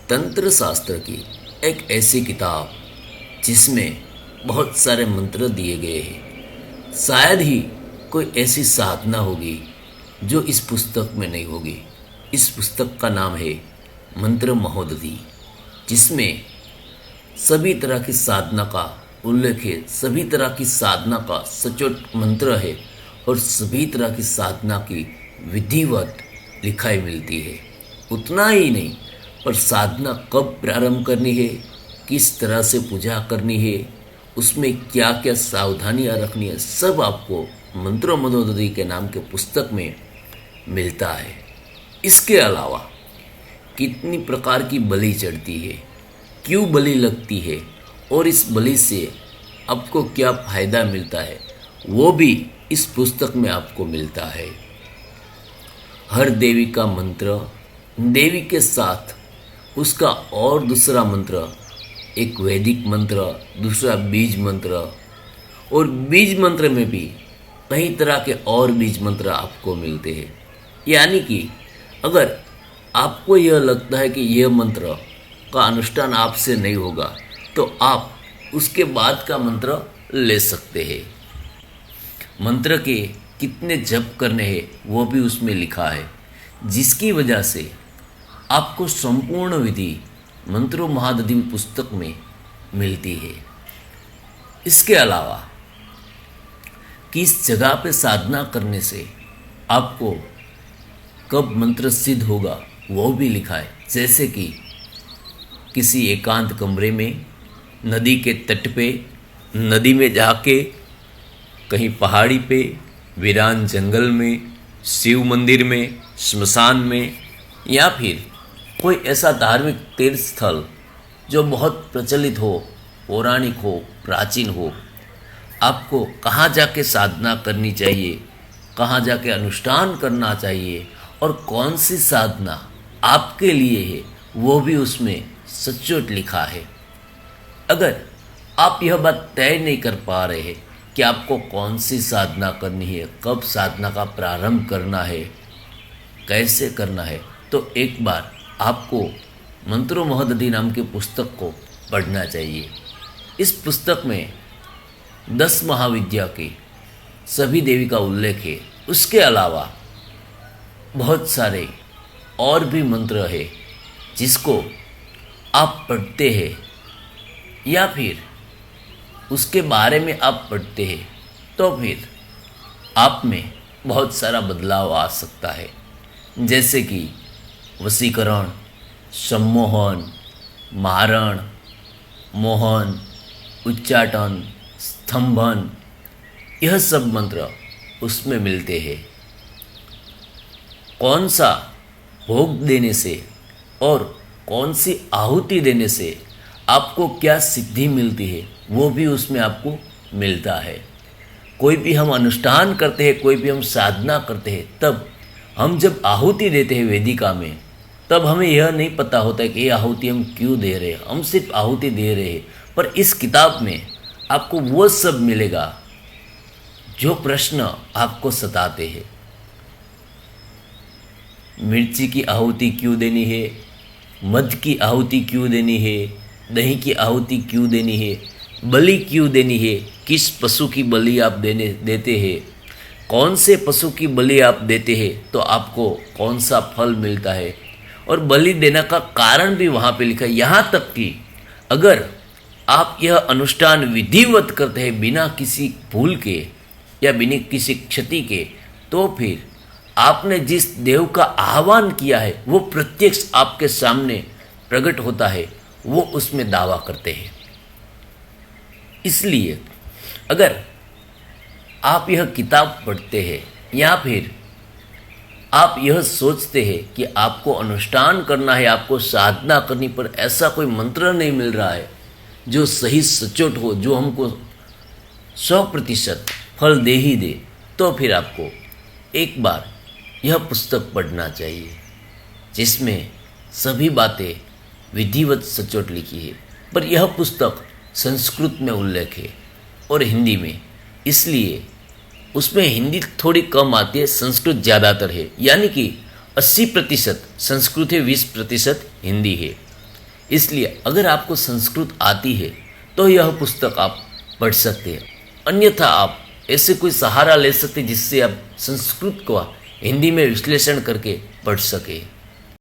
तंत्र शास्त्र की एक ऐसी किताब जिसमें बहुत सारे मंत्र दिए गए हैं। शायद ही कोई ऐसी साधना होगी जो इस पुस्तक में नहीं होगी। इस पुस्तक का नाम है मंत्र महोदधि, जिसमें सभी तरह की साधना का उल्लेख है, सभी तरह की साधना का सचोट मंत्र है और सभी तरह की साधना की विधिवत लिखाई मिलती है। उतना ही नहीं, पर साधना कब प्रारंभ करनी है, किस तरह से पूजा करनी है, उसमें क्या क्या सावधानियां रखनी है, सब आपको मंत्र महोदधि के नाम के पुस्तक में मिलता है। इसके अलावा कितनी प्रकार की बलि चढ़ती है, क्यों बलि लगती है और इस बलि से आपको क्या फ़ायदा मिलता है, वो भी इस पुस्तक में आपको मिलता है। हर देवी का मंत्र, देवी के साथ उसका और दूसरा मंत्र, एक वैदिक मंत्र, दूसरा बीज मंत्र, और बीज मंत्र में भी कई तरह के और बीज मंत्र आपको मिलते हैं। यानी कि अगर आपको यह लगता है कि यह मंत्र का अनुष्ठान आपसे नहीं होगा तो आप उसके बाद का मंत्र ले सकते हैं। मंत्र के कितने जप करने हैं वो भी उसमें लिखा है, जिसकी वजह से आपको संपूर्ण विधि मंत्रो महादधि पुस्तक में मिलती है। इसके अलावा किस जगह पे साधना करने से आपको कब मंत्र सिद्ध होगा वो भी लिखा है। जैसे कि किसी एकांत कमरे में, नदी के तट पे, नदी में जाके, कहीं पहाड़ी पे, वीरान जंगल में, शिव मंदिर में, श्मशान में, या फिर कोई ऐसा धार्मिक तीर्थ स्थल जो बहुत प्रचलित हो, पौराणिक हो, प्राचीन हो, आपको कहाँ जाके साधना करनी चाहिए, कहाँ जाके अनुष्ठान करना चाहिए और कौन सी साधना आपके लिए है, वो भी उसमें सचोट लिखा है। अगर आप यह बात तय नहीं कर पा रहे हैं कि आपको कौन सी साधना करनी है, कब साधना का प्रारंभ करना है, कैसे करना है, तो एक बार आपको मंत्रो महोदधि नाम की पुस्तक को पढ़ना चाहिए। इस पुस्तक में 10 महाविद्या की सभी देवी का उल्लेख है। उसके अलावा बहुत सारे और भी मंत्र है जिसको आप पढ़ते हैं या फिर उसके बारे में आप पढ़ते हैं तो फिर आप में बहुत सारा बदलाव आ सकता है। जैसे कि वशीकरण, सम्मोहन, मारण, मोहन, उच्चाटन, स्तंभन, यह सब मंत्र उसमें मिलते हैं। कौन सा भोग देने से और कौन सी आहुति देने से आपको क्या सिद्धि मिलती है वो भी उसमें आपको मिलता है। कोई भी हम अनुष्ठान करते हैं, कोई भी हम साधना करते हैं, तब हम जब आहुति देते हैं वेदिका में, तब हमें यह नहीं पता होता है कि ये आहुति हम क्यों दे रहे हैं, हम सिर्फ आहुति दे रहे हैं। पर इस किताब में आपको वो सब मिलेगा जो प्रश्न आपको सताते हैं। मिर्ची की आहुति क्यों देनी है, मध की आहुति क्यों देनी है, दही की आहुति क्यों देनी है, बलि क्यों देनी है, किस पशु की बलि आप देते हैं, कौन से पशु की बलि आप देते हैं तो आपको कौन सा फल मिलता है, और बलि देने का कारण भी वहाँ पे लिखा है। यहाँ तक कि अगर आप यह अनुष्ठान विधिवत करते हैं बिना किसी भूल के या बिना किसी क्षति के, तो फिर आपने जिस देव का आह्वान किया है वो प्रत्यक्ष आपके सामने प्रकट होता है, वो उसमें दावा करते हैं। इसलिए अगर आप यह किताब पढ़ते हैं या फिर आप यह सोचते हैं कि आपको अनुष्ठान करना है, आपको साधना करनी, पर ऐसा कोई मंत्र नहीं मिल रहा है जो सही सचोट हो, जो हमको 100% फल दे ही दे, तो फिर आपको एक बार यह पुस्तक पढ़ना चाहिए, जिसमें सभी बातें विधिवत सचोट लिखी है। पर यह पुस्तक संस्कृत में उल्लेख है और हिंदी में, इसलिए उसमें हिंदी थोड़ी कम आती है, संस्कृत ज़्यादातर है। यानी कि 80% संस्कृत है, 20% हिंदी है। इसलिए अगर आपको संस्कृत आती है तो यह पुस्तक आप पढ़ सकते हैं, अन्यथा आप ऐसे कोई सहारा ले सकते हैं जिससे आप संस्कृत को हिंदी में विश्लेषण करके पढ़ सके।